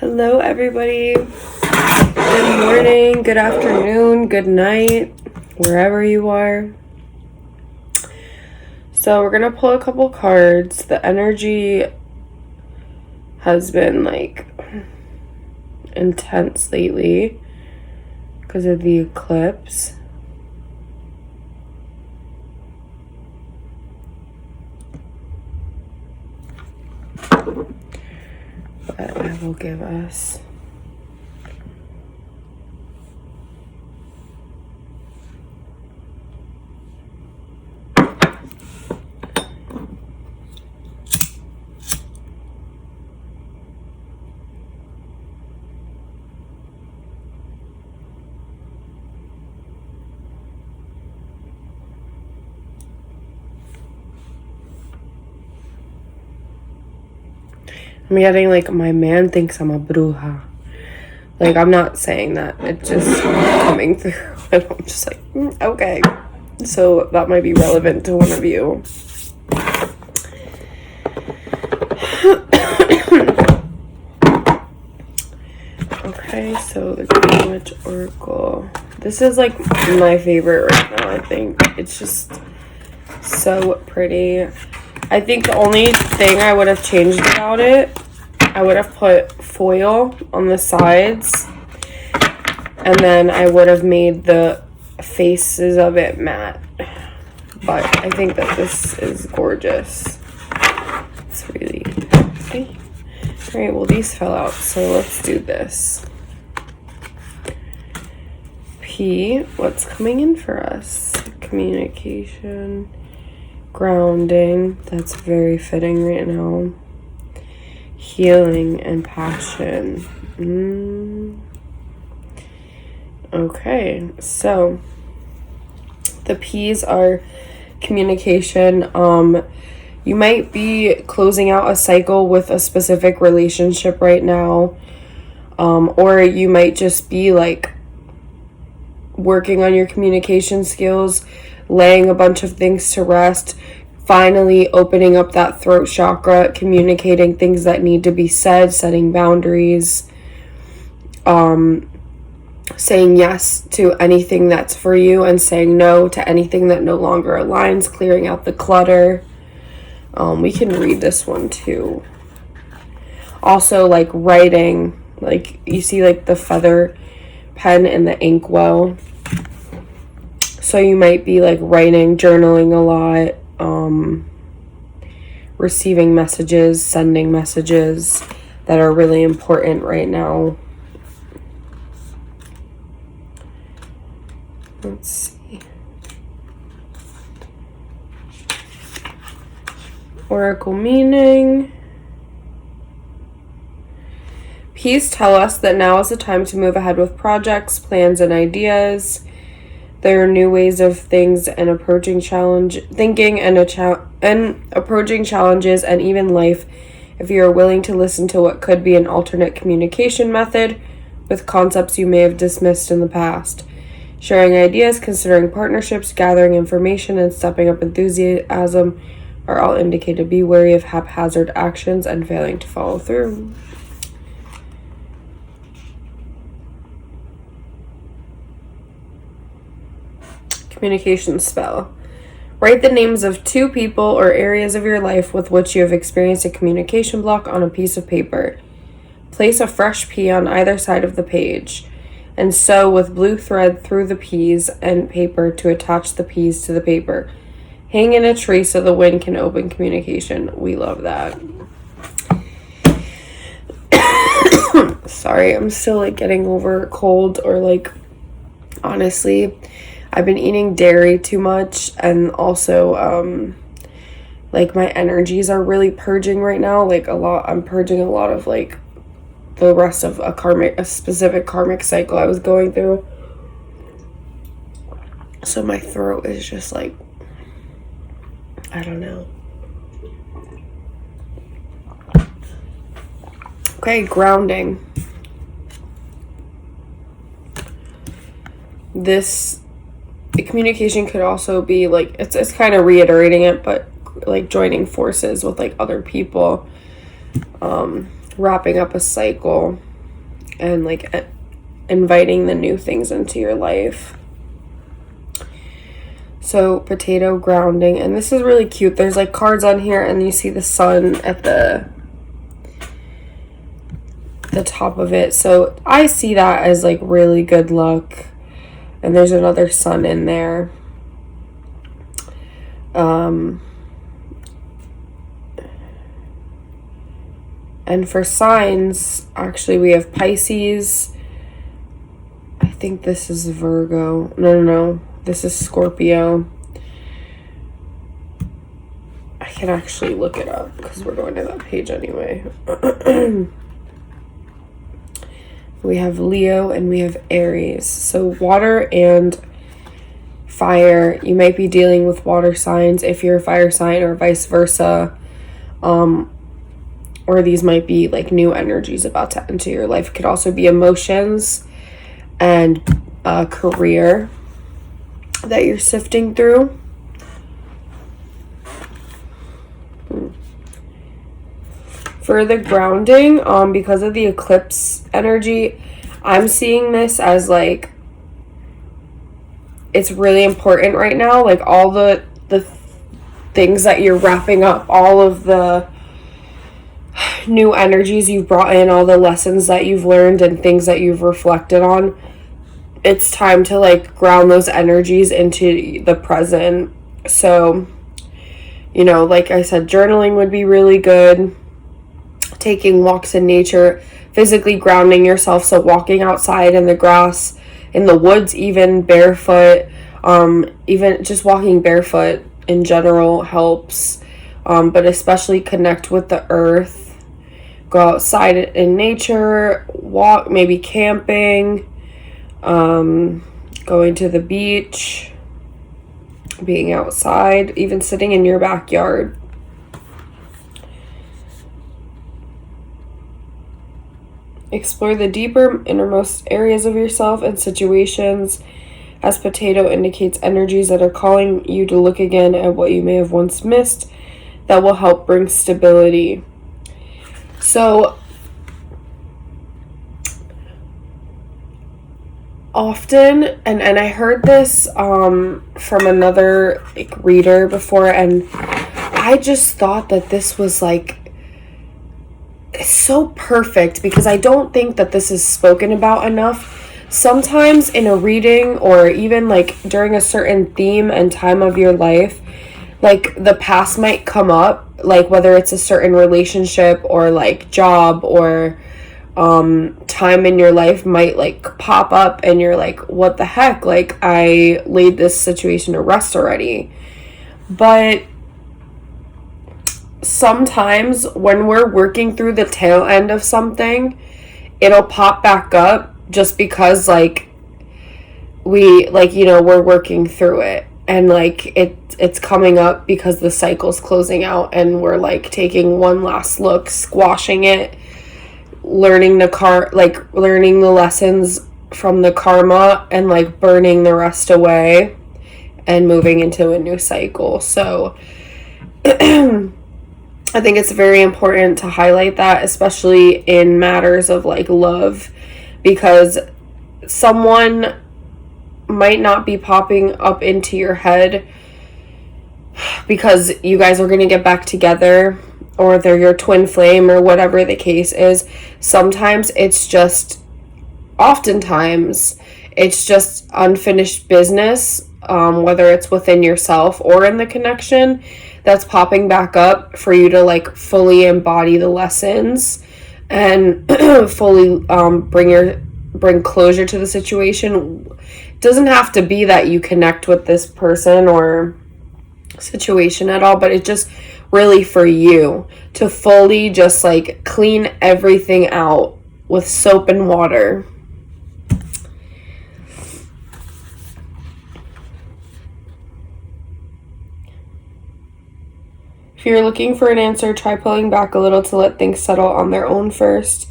Hello, everybody. Good morning, good afternoon, good night, wherever you are. So we're gonna pull a couple cards. The energy has been like intense lately because of the eclipse. But I will give us I'm getting like my man thinks I'm a bruja. Like, I'm not saying that. It's just coming through. And I'm just like, okay. So that might be relevant to one of you. Okay, so the Green Witch Oracle. This is like my favorite right now, I think. It's just so pretty. I think the only thing I would have changed about it, I would have put foil on the sides, and then I would have made the faces of it matte. But I think that this is gorgeous. It's really pretty. Alright, well, these fell out, so let's do this. P, what's coming in for us? Communication. Grounding, that's very fitting right now. Healing and passion. Okay, so the P's are communication. You might be closing out a cycle with a specific relationship right now, or you might just be like working on your communication skills, laying a bunch of things to rest, finally opening up that throat chakra, communicating things that need to be said, setting boundaries, saying yes to anything that's for you and saying no to anything that no longer aligns, clearing out the clutter. We can read this one too. Also, like writing, like you see like the feather pen and the inkwell. So you might be like writing, journaling a lot, receiving messages, sending messages that are really important right now. Let's see. Oracle meaning. Please tell us that now is the time to move ahead with projects, plans, and ideas. There are new ways of things and approaching thinking and approaching challenges and even life if you are willing to listen to what could be an alternate communication method with concepts you may have dismissed in the past. Sharing ideas, considering partnerships, gathering information, and stepping up enthusiasm are all indicated. Be wary of haphazard actions and failing to follow through. Communication spell. Write the names of 2 people or areas of your life with which you have experienced a communication block on a piece of paper. Place a fresh P on either side of the page and sew with blue thread through the P's and paper to attach the P's to the paper. Hang in a tree so the wind can open communication. We love that. Sorry, I'm still like getting over a cold, or like honestly I've been eating dairy too much, and also, like, my energies are really purging right now, like, a lot. I'm purging a lot of, like, the rest of a specific karmic cycle I was going through. So my throat is just, like, I don't know. Okay, grounding. The communication could also be like, it's kind of reiterating it, but like joining forces with like other people, wrapping up a cycle. and like inviting the new things into your life. So potato grounding, and this is really cute. There's like cards on here, and you see the sun at the top of it. So I see that as like really good luck. And there's another sun in there. And for signs, actually we have Pisces. I think this is Virgo. No. This is Scorpio. I can actually look it up because we're going to that page anyway. We have Leo and we have Aries. So water and fire. You might be dealing with water signs if you're a fire sign, or vice versa. Or these might be like new energies about to enter your life. It could also be emotions and career that you're sifting through. For the grounding, because of the eclipse energy, I'm seeing this as like it's really important right now. Like all the things that you're wrapping up, all of the new energies you've brought in, all the lessons that you've learned and things that you've reflected on. It's time to like ground those energies into the present. So, you know, like I said, journaling would be really good. Taking walks in nature, physically grounding yourself. So walking outside in the grass, in the woods, even barefoot, even just walking barefoot in general helps. But especially connect with the earth. Go outside in nature, walk, maybe camping, going to the beach, being outside, even sitting in your backyard. Explore the deeper, innermost areas of yourself and situations, as potato indicates energies that are calling you to look again at what you may have once missed that will help bring stability. So often, and I heard this from another like reader before, and I just thought that this was like so perfect because I don't think that this is spoken about enough. Sometimes in a reading, or even like during a certain theme and time of your life, like the past might come up, like whether it's a certain relationship or like job or time in your life might like pop up, and you're like, what the heck, like I laid this situation to rest already. But sometimes when we're working through the tail end of something, it'll pop back up just because like we like, you know, we're working through it, and like it's coming up because the cycle's closing out, and we're like taking one last look, squashing it, learning the lessons from the karma, and like burning the rest away and moving into a new cycle. So I think it's very important to highlight that, especially in matters of like love, because someone might not be popping up into your head because you guys are going to get back together, or they're your twin flame, or whatever the case is. Oftentimes it's just unfinished business, whether it's within yourself or in the connection, that's popping back up for you to like fully embody the lessons and fully bring closure to the situation. It doesn't have to be that you connect with this person or situation at all, but it's just really for you to fully just like clean everything out with soap and water. If you're looking for an answer, try pulling back a little to let things settle on their own first.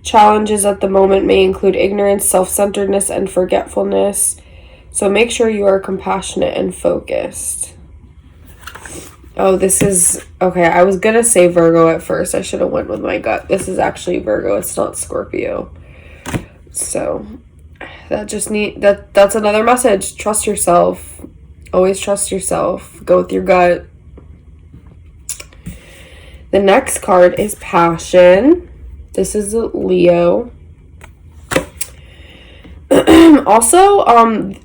Challenges at the moment may include ignorance, self-centeredness, and forgetfulness. So make sure you are compassionate and focused. Oh, this is... Okay, I was going to say Virgo at first. I should have went with my gut. This is actually Virgo. It's not Scorpio. So that's another message. Trust yourself. Always trust yourself. Go with your gut. The next card is Passion. This is a Leo. Also,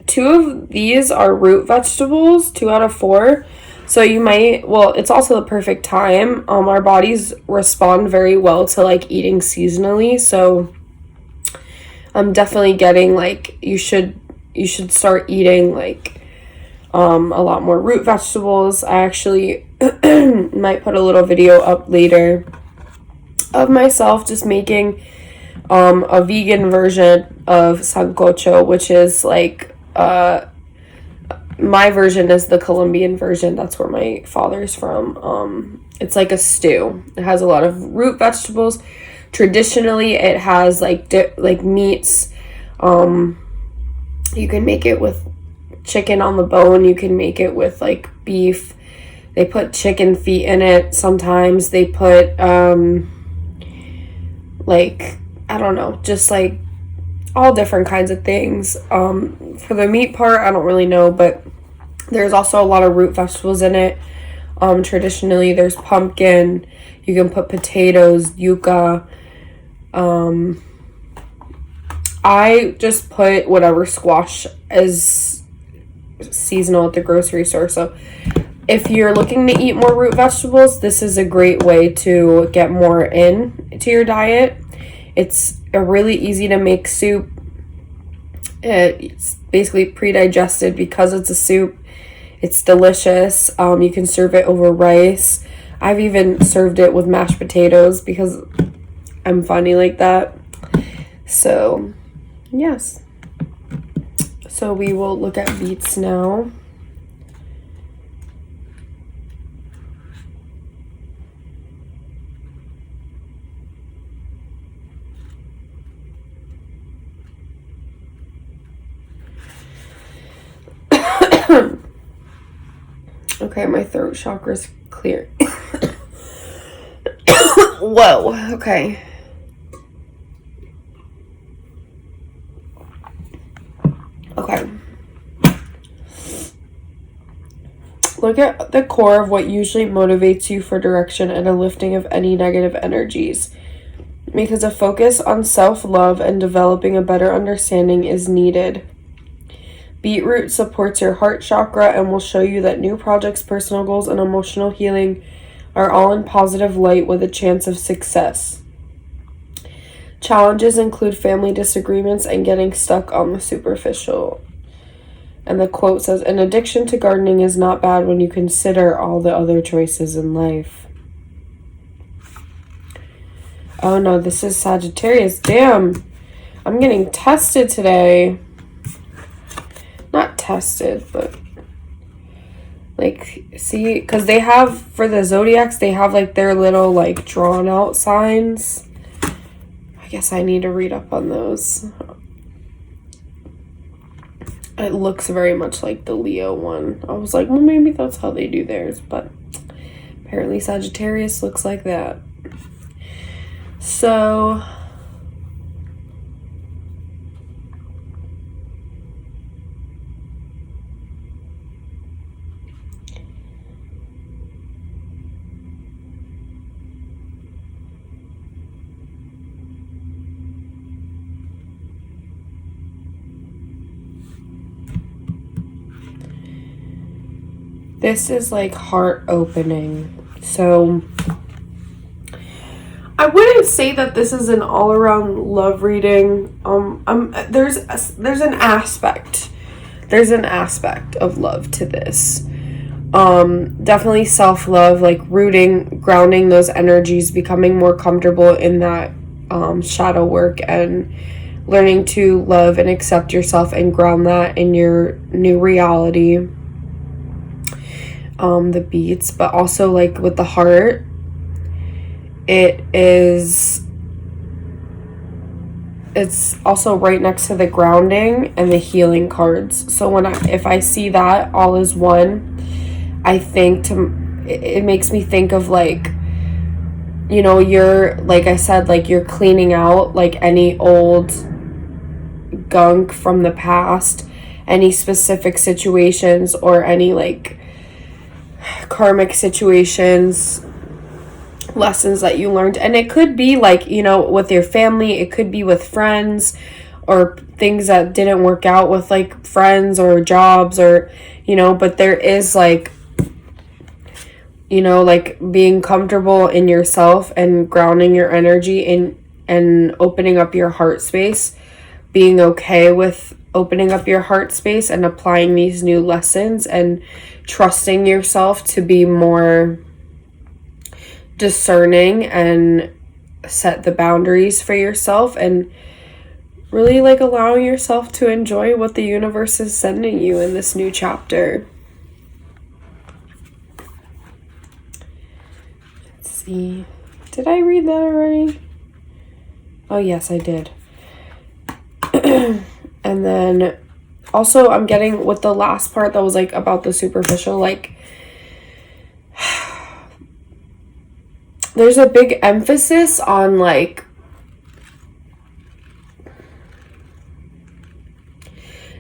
2 of these are root vegetables, 2 out of 4. So you might, well, it's also the perfect time. Our bodies respond very well to like eating seasonally. So I'm definitely getting like, you should start eating like a lot more root vegetables. I actually might put a little video up later of myself just making a vegan version of sancocho, which is like my version is the Colombian version. That's where my father's from. It's like a stew. It has a lot of root vegetables. Traditionally, it has like meats. You can make it with chicken on the bone. You can make it with like beef. They put chicken feet in it. Sometimes they put like, I don't know, just like all different kinds of things. For the meat part, I don't really know, but there's also a lot of root vegetables in it. Traditionally, there's pumpkin. You can put potatoes, yuca. I just put whatever squash is seasonal at the grocery store. So if you're looking to eat more root vegetables, this is a great way to get more into your diet. It's a really easy to make soup. It's basically pre-digested because it's a soup. It's delicious. You can serve it over rice. I've even served it with mashed potatoes because I'm funny like that. So, yes. So we will look at beets now. Okay, my throat chakra's clear. Whoa, okay. Okay. Look at the core of what usually motivates you for direction and a lifting of any negative energies. Because a focus on self-love and developing a better understanding is needed. Beetroot supports your heart chakra and will show you that new projects, personal goals, and emotional healing are all in positive light with a chance of success. Challenges include family disagreements and getting stuck on the superficial. And the quote says, an addiction to gardening is not bad when you consider all the other choices in life. Oh no, this is Sagittarius. Damn, I'm getting tested today. Not tested, but like, see, because they have, for the zodiacs, they have like their little like drawn out signs. I guess I need to read up on those. It looks very much like the Leo one. I was like, well, maybe that's how they do theirs, but apparently Sagittarius looks like that. So this is like heart opening. So I wouldn't say that this is an all around love reading. There's an aspect. There's an aspect of love to this. Definitely self-love, like grounding those energies, becoming more comfortable in that shadow work and learning to love and accept yourself and ground that in your new reality. The beats, but also like with the heart, it's also right next to the grounding and the healing cards. So if I see that all is one, I think it makes me think of like, you know, you're, like I said, like you're cleaning out like any old gunk from the past, any specific situations or any like karmic situations, lessons that you learned. And it could be like, you know, with your family, it could be with friends, or things that didn't work out with like friends or jobs, or, you know, but there is like, you know, like being comfortable in yourself and grounding your energy in and opening up your heart space, being okay with opening up your heart space and applying these new lessons, and trusting yourself to be more discerning and set the boundaries for yourself, and really like allowing yourself to enjoy what the universe is sending you in this new chapter. Let's see. Did I read that already? Oh, yes, I did. And then also I'm getting with the last part that was like about the superficial, like there's a big emphasis on like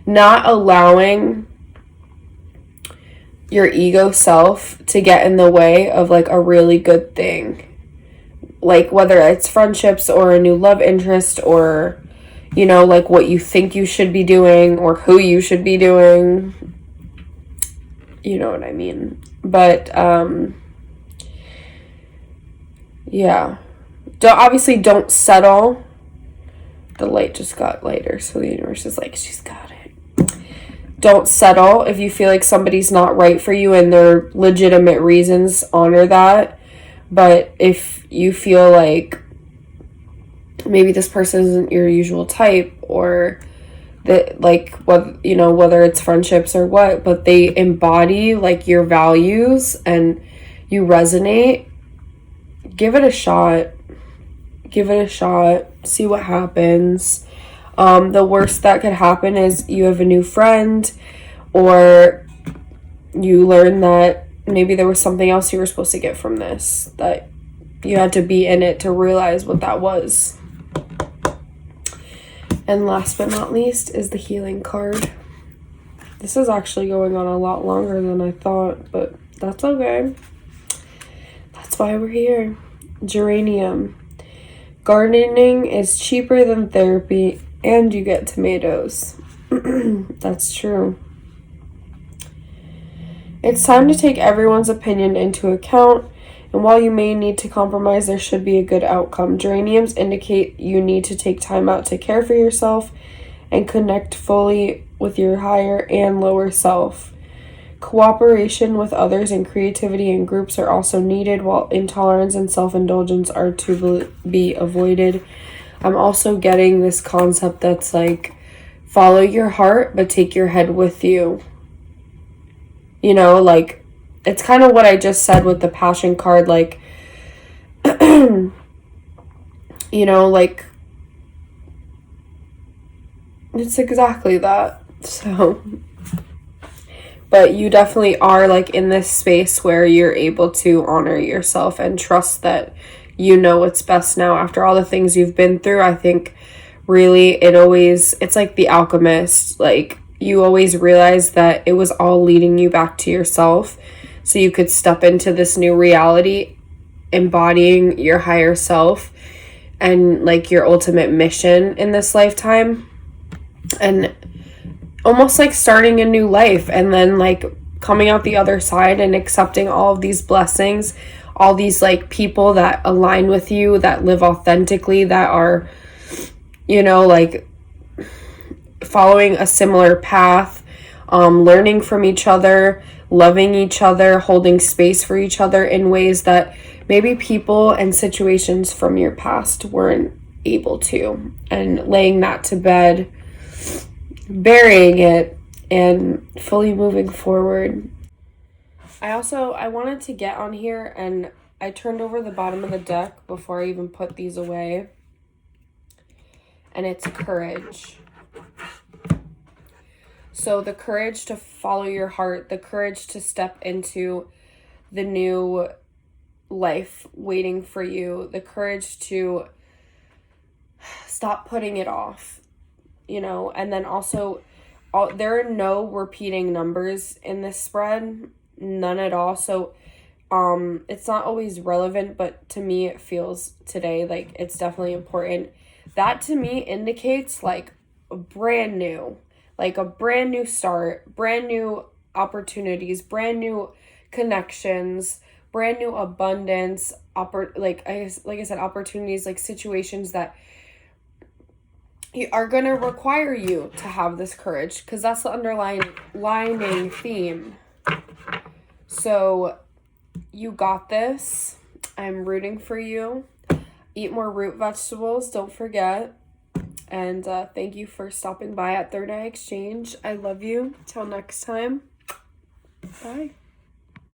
not allowing your ego self to get in the way of like a really good thing. Like whether it's friendships or a new love interest, or, you know, like what you think you should be doing or who you should be doing. You know what I mean? But, yeah. Obviously don't settle. The light just got lighter, so the universe is like, she's got it. Don't settle. If you feel like somebody's not right for you and there are legitimate reasons, honor that. But if you feel like maybe this person isn't your usual type, or that, like, what, you know, whether it's friendships or what, but they embody like your values and you resonate, give it a shot. Give it a shot. See what happens. The worst that could happen is you have a new friend, or you learn that maybe there was something else you were supposed to get from this, that you had to be in it to realize what that was. And last but not least is the healing card. This is actually going on a lot longer than I thought, but that's okay. That's why we're here. Geranium. Gardening is cheaper than therapy, and you get tomatoes. That's true. It's time to take everyone's opinion into account, and while you may need to compromise, there should be a good outcome. Geraniums indicate you need to take time out to care for yourself and connect fully with your higher and lower self. Cooperation with others and creativity in groups are also needed, while intolerance and self-indulgence are to be avoided. I'm also getting this concept that's like, follow your heart, but take your head with you. You know, like, it's kind of what I just said with the passion card, like, you know, like, it's exactly that. So, but you definitely are like in this space where you're able to honor yourself and trust that you know what's best now after all the things you've been through. I think really it's like The Alchemist, like you always realize that it was all leading you back to yourself, so you could step into this new reality embodying your higher self and like your ultimate mission in this lifetime, and almost like starting a new life, and then like coming out the other side and accepting all of these blessings, all these like people that align with you, that live authentically, that are, you know, like following a similar path, learning from each other, loving each other, holding space for each other in ways that maybe people and situations from your past weren't able to, and laying that to bed, burying it, and fully moving forward. I wanted to get on here, and I turned over the bottom of the deck before I even put these away, and it's courage. So the courage to follow your heart, the courage to step into the new life waiting for you, the courage to stop putting it off. you know, and then also there are no repeating numbers in this spread, none at all. So it's not always relevant, but to me it feels today like it's definitely important. That to me indicates like a brand new start, brand new opportunities, brand new connections, brand new abundance, like I said, opportunities, like situations that are going to require you to have this courage, because that's the underlying theme. So you got this. I'm rooting for you. Eat more root vegetables, don't forget. And thank you for stopping by at Third Eye Exchange. I love you. Till next time. Bye.